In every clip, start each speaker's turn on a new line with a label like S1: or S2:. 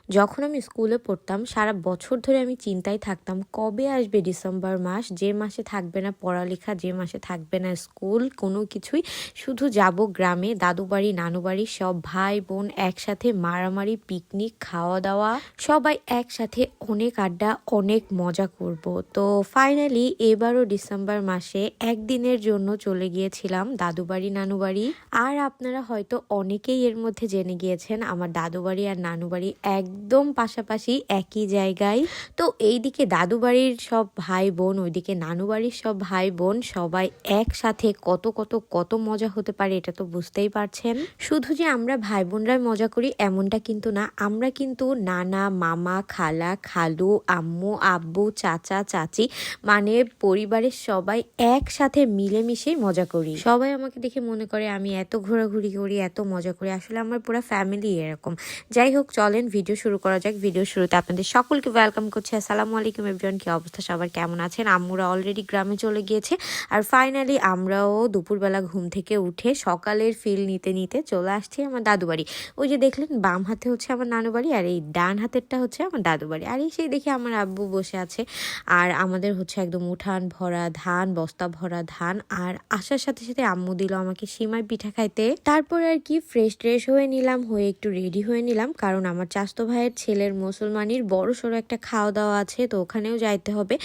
S1: যখন আমি স্কুলে পড়তাম সারা বছর ধরে আমি চিন্তায় থাকতাম কবে আসবে ডিসেম্বর মাস, যে মাসে থাকবে না পড়ালেখা, যে মাসে থাকবে না স্কুল, কোনো কিছুই। শুধু যাব গ্রামে, দাদু বাড়ি নানু বাড়ি, সব ভাই বোন একসাথে মারামারি, পিকনিক, খাওয়া দাওয়া, সবাই একসাথে অনেক আড্ডা, অনেক মজা করব। তো ফাইনালি এবারও ডিসেম্বর মাসে একদিনের জন্য চলে গিয়েছিলাম দাদু বাড়ি নানু বাড়ি। আর আপনারা হয়তো অনেকেই এর মধ্যে জেনে গিয়েছেন আমার দাদু বাড়ি আর নানু বাড়ি একদম পাশাপাশি একই জায়গায়। তো এইদিকে দাদু বাড়ির সব ভাই বোন, ওইদিকে নানু বাড়ির সব ভাই বোন, সবাই একসাথে কত কত কত মজা হতে পারে এটা তো বুঝতেই পারছেন। শুধু যে আমরা ভাই বোনরাই মজা করি এমনটা কিন্তু না, আমরা কিন্তু নানা, মামা, খালা, খালু, আম্মু, আব্বু, চাচা, চাচি, মানে পরিবারের সবাই একসাথে মিলেমিশেই মজা করি। সবাই আমাকে দেখে মনে করে আমি এত ঘোরাঘুরি করি, এত মজা করি, আসলে আমার পুরো ফ্যামিলি এরকম। যাই হোক, চলেন ভিডিও শুরু করা যাক। ভিডিও শুরুতে আপনাদের সকলকে ওয়েলকাম করছি। আসসালামু আলাইকুম এভরিওয়ান, কি অবস্থা সবার, কেমন আছেন? আম্মুরা অলরেডি গ্রামে চলে গিয়েছে আর ফাইনালি আমরাও দুপুরবেলা ঘুম থেকে উঠে সকালের ফিল নিতে নিতে চলে আসছি আমার দাদু বাড়ি। ওই যে দেখলেন বাম হাতে হচ্ছে আমার নানু বাড়ি আর এই ডান হাতেরটা হচ্ছে আমার দাদু বাড়ি। আর এই সেই দেখি আমার আব্বু বসে আছে আর আমাদের হচ্ছে একদম উঠান ভরা ধান, বস্তা ভরা ধান। আর আসার সাথে সাথে আম্মু দিল আমাকে সিমাই পিঠা খাইতে। তারপর আর কি ফ্রেশ ট্রেশ হয়ে নিলাম, হয়ে একটু রেডি হয়ে নিলাম, কারণ আমার চাচতো ভাইয়ের ছেলের মুসলমানির বড় সড়ো একটা খাওয়া দাওয়া আছে, তো ওখানেও যাইতে হবে।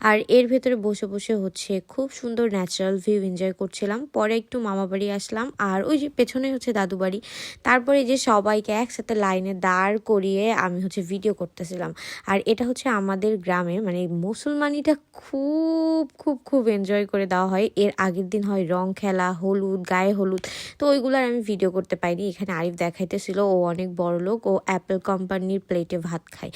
S1: আর এর ভেতরে বসে বসে হচ্ছে খুব সুন্দর ন্যাচারাল ভিউ এনজয় করছিলাম। পরে একটু মামা বাড়ি আসলাম আর ওই যে পেছনে হচ্ছে দাদু বাড়ি। তারপরে যে সবাইকে একসাথে লাইনে দাঁড় করিয়ে আমি হচ্ছে ভিডিও করতেছিলাম। আর এটা হচ্ছে আমাদের গ্রামে, মানে মুসলমানিটা খুব খুব খুব এনজয় করে দেওয়া হয়। এর আগের দিন হয় রং খেলা, হলুদ, গায়ে হলুদ, তো ওইগুলোর আমি ভিডিও করতে পাইনি। এখানে আরিফ দেখাইতেছিল ও অনেক বড় লোক, ও অ্যাপেল কোম্পানির প্লেটে ভাত খায়।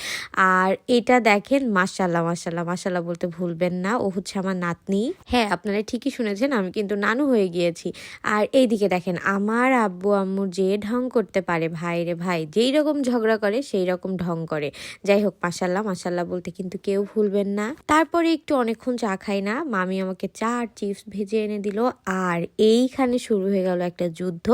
S1: আর এটা দেখেন, মাশাল্লাহ মাশাল্লাহ মাশাল্লাহ বলতে ভুলবেন না, ও হচ্ছে আমার নাতনি। হ্যাঁ, আপনারা ঠিকই শুনেছেন, আমি কিন্তু নানু হয়ে গিয়েছি। আর এইদিকে দেখেন আমার আব্বু আম্মুর যে ঢং করতে পারে, ভাই রে ভাই, যেই রকম ঝগড়া করে সেই রকম ঢং করে। যাই হোক, মাশাল্লাহ মাশাল্লাহ বলতে কিন্তু কেউ ভুলবেন না। তারপরে একটু অনেকক্ষণ চা খাই না, মামি আমাকে চা আর চিপস ভেজে এনে দিল। আর এইখানে শুরু হয়ে গেল একটা যুদ্ধ,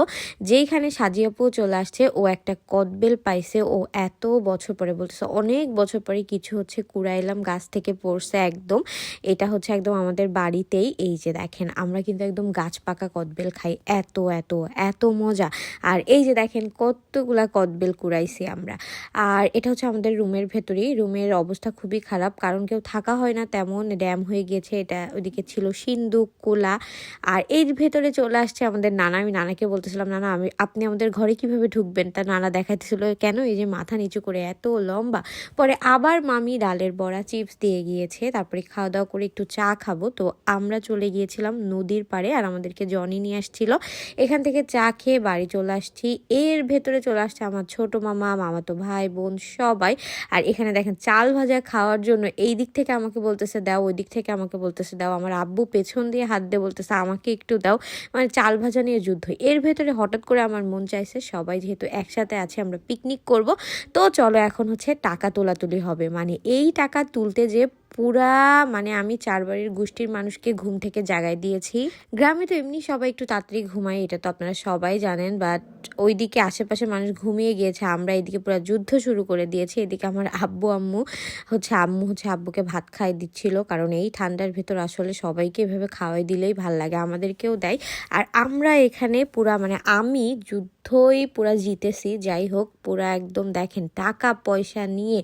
S1: যেইখানে সাজিয়াপু চলে আসছে। ও একটা কদবেল পাইছে, ও এত বছর পরে, বলতেছে অনেক বছর পরে কিছু হচ্ছে কুড়াইলাম, গাছ থেকে পড়ছে একদম। এটা হচ্ছে একদম আমাদের বাড়িতেই। এই যে দেখেন, আমরা কিন্তু একদম গাছ পাকা কদবেল খাই, এত এত এত মজা। আর এই যে দেখেন কতগুলা কদবেল কুড়াইছি আমরা। আর এটা হচ্ছে আমাদের রুমের ভেতরেই। রুমের অবস্থা খুবই খারাপ, কারণ কেউ থাকা হয় না তেমন, ড্যাম হয়ে গিয়েছে। এটা ওইদিকে ছিল সিন্দুক, কোলা। আর এর ভেতরে চলে আসছে আমাদের নানা। আমি নানাকে বলতেছিলাম, নানা আপনি আমাদের ঘরে কিভাবে ঢুকবেন? তা নানা দেখাইতেছিল, কেন, এই যে মাথা নিচু করে, এত লম্বা। পরে আবার মামি ডালের বড়া, চিপস দিয়ে গিয়েছে। তারপরে খাওয়া দাওয়া করে একটু চা খাবো, তো আমরা চলে গিয়েছিলাম নদীর পাড়ে আর আমাদেরকে জনি নিয়ে আসছিল। এখান থেকে চা খেয়ে বাড়ি চলে আসছি। এর ভেতরে চলে আসছে আমার ছোট মামা, মামাতো ভাই বোন সবাই। আর এখানে দেখেন চাল ভাজা খাওয়ার জন্য এই দিক থেকে আমাকে বলতেছে দাও, ওই দিক থেকে আমাকে বলতেছে দাও। আমার আব্বু পেছন দিয়ে হাত দিয়ে বলতেছে আমাকে একটু দাও, মানে চাল ভাজা নিয়ে যুদ্ধ। এর ভেতরে হঠাৎ করে আমার মন চাইছে সবাই যেহেতু একসাথে আছে আমরা পিকনিক করব, তো চলো এখন হচ্ছে টাকা তোলাতুলি হবে। মানে এই টাকা তুলতে যে পুরা, মানে আমি চার বাড়ির গোষ্ঠীর মানুষকে ঘুম থেকে জাগাই দিয়েছি। গ্রামে তো এমনি সবাই একটু তাড়াতাড়ি ঘুমায়, এটা তো আপনারা সবাই জানেন, বাট ওইদিকে আশেপাশে মানুষ ঘুমিয়ে গিয়েছে, আমরা এদিকে পুরো যুদ্ধ শুরু করে দিয়েছি। এদিকে আমার আম্মু হচ্ছে আব্বুকে ভাত খাই দিচ্ছিল, কারণ এই ঠান্ডার ভেতর আসলে সবাইকে এভাবে খাওয়াই দিলেই ভাল লাগে, আমাদেরকেও দেয়। আর আমরা এখানে পুরা, মানে আমি যুদ্ধই পুরা জিতেছি। যাই হোক, পুরা একদম দেখেন টাকা পয়সা নিয়ে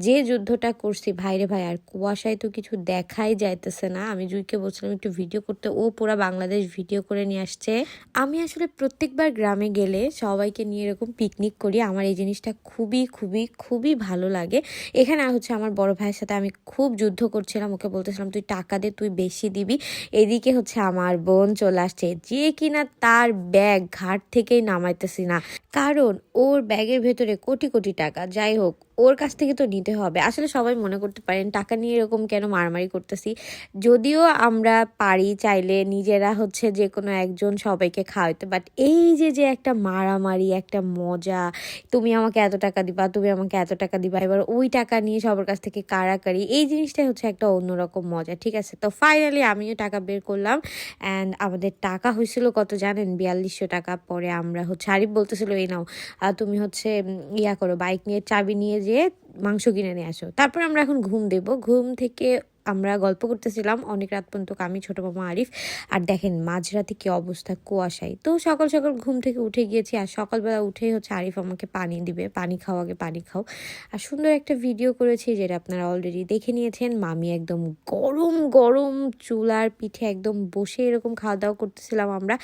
S1: যে যুদ্ধটা করছি, ভাইরে ভাই। আর কুয়াশায় তো কিছু দেখাই যাইতেছে না। আমি জুইকে বলছিলাম একটু ভিডিও করতে, ও পুরা বাংলাদেশ ভিডিও করে নিয়ে আসছে। আমি আসলে প্রত্যেকবার গ্রামে গেলে সবাইকে নিয়ে এরকম পিকনিক করি, আমার এই জিনিসটা খুবই খুবই খুবই ভালো লাগে। এখানে হচ্ছে আমার বড় ভাইয়ের সাথে আমি খুব যুদ্ধ করছিলাম, ওকে বলতেছিলাম তুই টাকা দে, তুই বেশি দিবি। এদিকে হচ্ছে আমার বোন চলে আসছে, যে কিনা তার ব্যাগ ঘাট থেকেই নামাইতেছি না, কারণ ওর ব্যাগের ভেতরে কোটি কোটি টাকা। যাই হোক, ওর কাছ থেকে তো নিতে হবে। আসলে সবাই মনে করতে পারেন টাকা নিয়ে এরকম এরকম কেন মারামারি করতেছি। যদিও আমরা পারি চাইলে নিজেরা হচ্ছে যে কোনো একজন সবাইকে খাওয়াইতে, বাট এই যে একটা মারামারি, একটা মজা, তুমি আমাকে এত টাকা দিবা, তুমি আমাকে এত টাকা দিবা, এবার ওই টাকা নিয়ে সবার কাছ থেকে কাড়াকাড়ি, এই জিনিসটাই হচ্ছে একটা অন্যরকম মজা। ঠিক আছে, তো ফাইনালি আমিও টাকা বের করলাম অ্যান্ড আমাদের টাকা হয়েছিল কত জানেন, 4200 টাকা। পরে আমরা হচ্ছে আরিফ বলতেছিল এই নাও তুমি হচ্ছে ইয়া করো, বাইক নিয়ে চাবি নিয়ে যেয়ে মাংস কিনে নিয়ে আসো। তারপর আমরা এখন ঘুম দেব। ঘুম থেকে আমরা গল্প করতেছিলাম অনেক রাত পর্যন্ত, আমি, ছোট মামা, আরিফ। আর দেখেন মাঝরাতে কি অবস্থা, কুয়াশায়। তো সকাল সকাল ঘুম থেকে উঠে গিয়েছি, আর সকালবেলা উঠেই হচ্ছে আরিফ আমাকে পানি দিবে, পানি খাও আগে, পানি খাও। আর সুন্দর একটা ভিডিও করেছি যেটা আপনারা অলরেডি দেখে নিয়েছেন। মামি একদম গরম গরম চুলার পিঠে একদম বসে এরকম খাওয়া দাওয়া করতেছিলাম আমরা।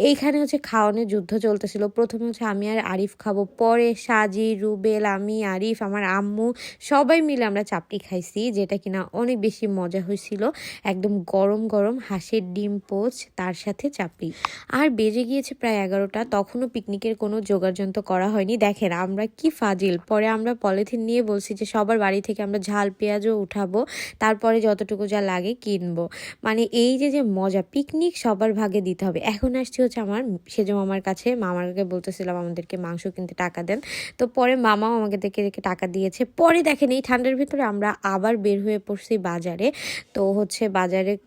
S1: এইখানে হচ্ছে খাওয়ানোর যুদ্ধ চলতেছিল। প্রথমে হচ্ছে আমি আর আরিফ খাবো, পরে সাজি, রুবেল, আমি, আরিফ, আমার আম্মু সবাই মিলে আমরা চাপটি খাইছি, যেটা কিনা অনেক বেশি মজা হয়েছিল। একদম গরম গরম হাঁসের ডিম পোচ, তার সাথে চাপড়ি। আর বেজে গিয়েছে প্রায় 11টা, তখনও পিকনিকের কোনো জোগাড়যন্ত্র করা হয়নি। দেখেন আমরা কি ফাজিল, পরে আমরা পলিথিন নিয়ে বলছি যে সবার বাড়ি থেকে আমরা ঝাল পেঁয়াজও উঠাবো, তারপরে যতটুকু যা লাগে কিনবো। মানে এই যে মজা, পিকনিক সবার ভাগে দিতে হবে। এখন আসছি হচ্ছে আমার সেজো মামার কাছে। মামাকে বলতেছিলাম আমাদেরকে মাংস কিনতে টাকা দেন, তো পরে মামাও আমাকে দেখে দেখে টাকা দিয়েছে। পরে দেখেন এই ঠান্ডার ভিতরে আমরা আবার বের হয়ে পড়ছি বাজারে। তো হচ্ছে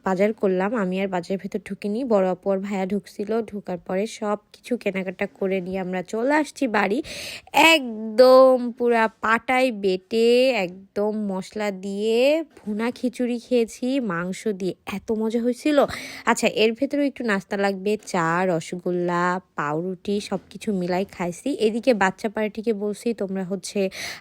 S1: বাজার করলাম, আমি আর বাজারের ভেতর ঢুকিনি, বড় আপু আর ভাইয়া ঢুকছিল। ঢুকার পরে সব কিছু কেনাকাটা করে নিয়ে আমরা চলে আসছি বাড়ি। একদম পুরা পাটায় বেটে একদম মশলা দিয়ে ভুনা খিচুড়ি খেয়েছি মাংস দিয়ে, এত মজা হয়েছিল। আচ্ছা, এর ভেতরে একটু নাস্তা লাগবে, চা, রসগোল্লা, পাউরুটি, সব কিছু মিলাই খাইছি। এদিকে বাচ্চা পার্টিকে বলছি তোমরা হচ্ছে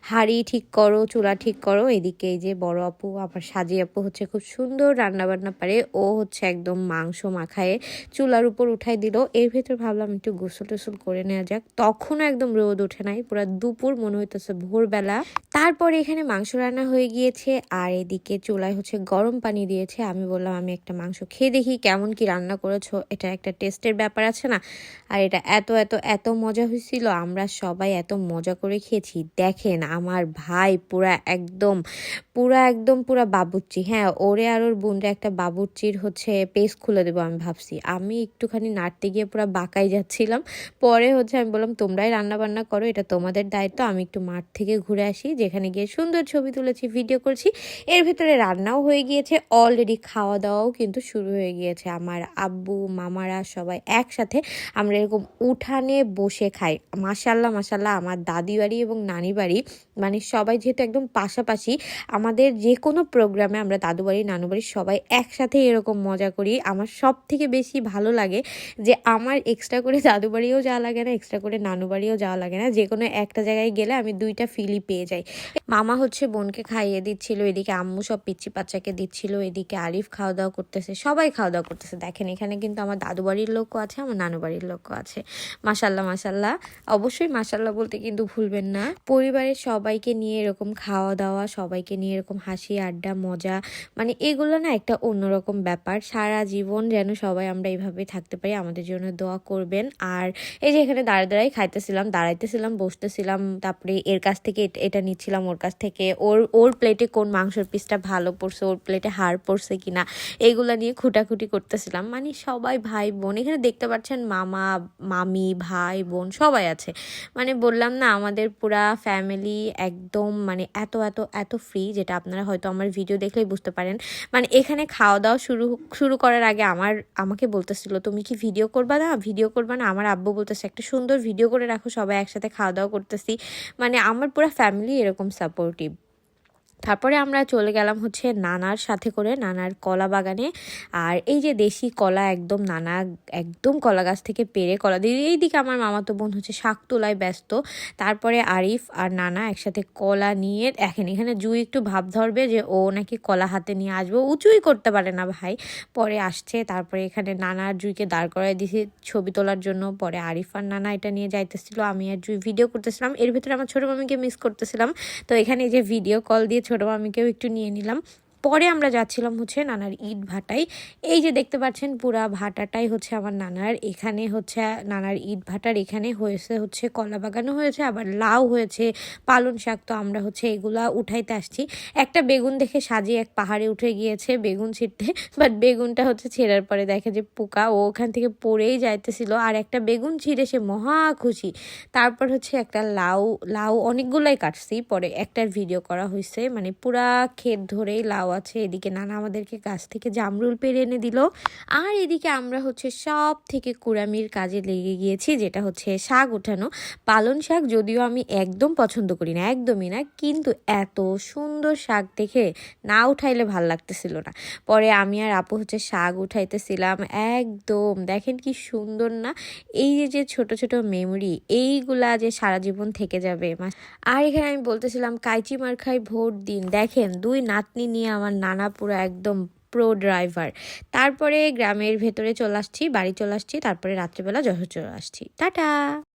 S1: হাঁড়ি ঠিক করো, চুলা ঠিক করো। এদিকে এই যে বড় আপু, আমার সাজি আপু হচ্ছে খুব সুন্দর রান্না বান্না পারে, ও হচ্ছে একদম মাংস মাখায়ে চুলার উপর উঠাই দিল। এর ভেতর ভাবলাম একটু গোসল টোসল করে নেওয়া যাক, তখনও একদম রোদ ওঠে নাই, পুরো দুপুর মনে হইতেছে ভোরবেলা। তারপরে এখানে মাংস রান্না হয়ে গিয়েছে, আর এদিকে চুলায় হচ্ছে গরম পানি দিয়েছে। আমি বললাম আমি একটা মাংস খেয়ে দেখি কেমন কি রান্না করেছো, এটা একটা টেস্টের ব্যাপার আছে না। আর এটা এত এত এত মজা হয়েছিল, আমরা সবাই এত মজা করে খেয়েছি। দেখেন আমার ভাই পুরা বাবুর্চি, হ্যাঁ ওরে আর ওর বোনরা একটা বাবুর্চির হচ্ছে পেজ খুলে দেবো আমি ভাবছি। আমি একটুখানি নাড়তে গিয়ে পুরো বাঁকাই যাচ্ছিলাম। পরে হচ্ছে আমি বললাম তোমরাই রান্না বান্না করো, এটা তোমাদের দায়িত্ব, আমি একটু মাঠ থেকে ঘুরে আসি, যেখানে গিয়ে সুন্দর ছবি তুলেছি, ভিডিও করছি। এর ভেতরে রান্নাও হয়ে গিয়েছে, অলরেডি খাওয়া দাওয়াও কিন্তু শুরু হয়ে গিয়েছে। আমার আব্বু মামারা সবাই একসাথে আমরা এরকম উঠানে বসে খাই। মাশাল্লাহ মাশাল্লাহ, আমার দাদি বাড়ি এবং নানি বাড়ি মানে সবাই যেহেতু একদম পাশাপাশি, আমাদের যে কোনো প্রোগ্রামে আমরা দাদু বাড়ি নানু বাড়ি সবাই একসাথে এরকম মজা করি। আমার সব থেকে বেশি ভালো লাগে যে আমার এক্সট্রা করে দাদু বাড়িও যাওয়া লাগে না, এক্সট্রা করে নানু বাড়িও যাওয়া লাগে না, যে কোনো একটা জায়গায় গেলে আমি দুইটা ফিলই পেয়ে যাই। মামা হচ্ছে বোনকে খাইয়ে দিচ্ছিল, এদিকে আম্মু সব পিচ্চি বাচ্চাকে দিচ্ছিল, এদিকে আরিফ খাওয়া দাওয়া করতেছে, সবাই খাওয়া দাওয়া করতেছে। দেখেন এখানে কিন্তু আমার দাদু বাড়ির লোকও আছে, আমার নানু বাড়ির লোকও আছে। মাশাল্লাহ মাশাল্লাহ, অবশ্যই মাশাল্লাহ বলতে কিন্তু ভুলবেন না। পরিবারের সবাইকে নিয়ে এরকম খাওয়া দাওয়া, সবাইকে নিয়ে এরকম হাসি আড্ডা মজা, মানে এগুলো না একটা অন্যরকম ব্যাপার। সারা জীবন যেন সবাই আমরা এইভাবে থাকতে পারি, আমাদের জন্য দোয়া করবেন। আর এই যে এখানে দাঁড়াই খাইতেছিলাম, দাঁড়াইতেছিলাম, বসতেছিলাম, তারপরে এর কাছ থেকে এটা নিচ্ছিলাম, ওর কাছ থেকে ওর প্লেটে কোন মাংসের পিসটা ভালো পড়ছে, ওর প্লেটে হাড় পড়ছে কিনা, এইগুলা নিয়ে খুঁটাখুটি করতেছিলাম। মানে সবাই ভাই বোন, এখানে দেখতে পাচ্ছেন মামা মামি ভাই বোন সবাই আছে। মানে বললাম না আমাদের পুরা ফ্যামিলি একদম মানে এত এত এত ফ্রি, যেটা আপনারা হয়তো আমার ভিডিও দেখলেই বুঝতে পারেন। মানে এখানে খাওয়া দাওয়া শুরু করার আগে আমাকে বলতেছিল তুমি কি ভিডিও করবা না, আমার আব্বু বলতেছে একটা সুন্দর ভিডিও করে রাখো, সবাই একসাথে খাওয়া দাওয়া করতেছি। মানে আমার পুরো ফ্যামিলি এরকম সাপোর্টিভ। তারপরে আমরা চলে গেলাম হচ্ছে নানার সাথে করে, নানার কলা বাগানে। আর এই যে দেশি কলা একদম নানা একদম কলা গাছ থেকে পেড়ে কলা দিয়ে, এইদিকে আমার মামাতো বোন হচ্ছে শাক তোলায় ব্যস্ত। তারপরে আরিফ আর নানা একসাথে কলা নিয়ে, এখানে জুই একটু ভাব ধরবে যে ও নাকি কলা হাতে নিয়ে আসবো, উঁচুই করতে পারে না ভাই। পরে আসছে, তারপরে এখানে নানা আর জুইকে দাঁড় করাই দিয়েছি ছবি তোলার জন্য। পরে আরিফ আর নানা এটা নিয়ে যাইতেছিল, আমি আর জুই ভিডিও করতেছিলাম। এর ভিতরে আমার ছোটো মামিকে মিস করতেছিলাম, তো এখানে যে ভিডিও কল দিয়ে ছোটো মামিকেও একটু নিয়ে নিলাম। পরে আমরা যাচ্ছিলাম হচ্ছে নানার ইট ভাটায়। এই যে দেখতে পাচ্ছেন পুরা ভাটাটাই হচ্ছে আমার নানার। এখানে হচ্ছে নানার ইট ভাটার এখানে হয়েছে হচ্ছে কলা বাগানও হয়েছে, আবার লাউ হয়েছে, পালং শাক। তো আমরা হচ্ছে এগুলা উঠাইতে আসছি। একটা বেগুন দেখে সাজিয়ে এক পাহাড়ে উঠে গিয়েছে বেগুন ছিঁড়তে, বাট বেগুনটা হচ্ছে ছেঁড়ার পরে দেখে যে পোকা, ও ওখান থেকে পড়েই যাইতেছিল। আর একটা বেগুন ছিঁড়ে সে মহা খুশি। তারপর হচ্ছে একটা লাউ লাউ অনেকগুলাই কাটছি, পরে একটার ভিডিও করা হয়েছে। মানে পুরা ক্ষেত ধরেই লাউ আছে। এদিকে নানা আমাদেরকে গাছ থেকে জামরুল পেড়ে এনে দিল, আর এদিকে আমরা হচ্ছে সব থেকে কুড়ামির কাজে লেগে গিয়েছি, যেটা হচ্ছে শাক উঠানো। পালং শাক যদিও আমি একদম পছন্দ করি না, একদমই না, কিন্তু এত সুন্দর শাক দেখে না উঠাইলে ভাল লাগতেছিল না। পরে আমি আর আপু হচ্ছে শাক উঠাইতেছিলাম। একদম দেখেন কি সুন্দর না? এই যে ছোট ছোট মেমোরি, এইগুলা যে সারা জীবন থেকে যাবে। আর এখানে আমি বলতেছিলাম কাইচি মার খাই ভোট দিন। দেখেন 2 নাতনি নিয়ে আমার নানা পুরো একদম প্রো ড্রাইভার। তারপরে গ্রামের ভেতরে চলে আসছি, বাড়ি চলে আসছি, তারপরে রাত্রিবেলা যশোর চলে আসছি। টাটা।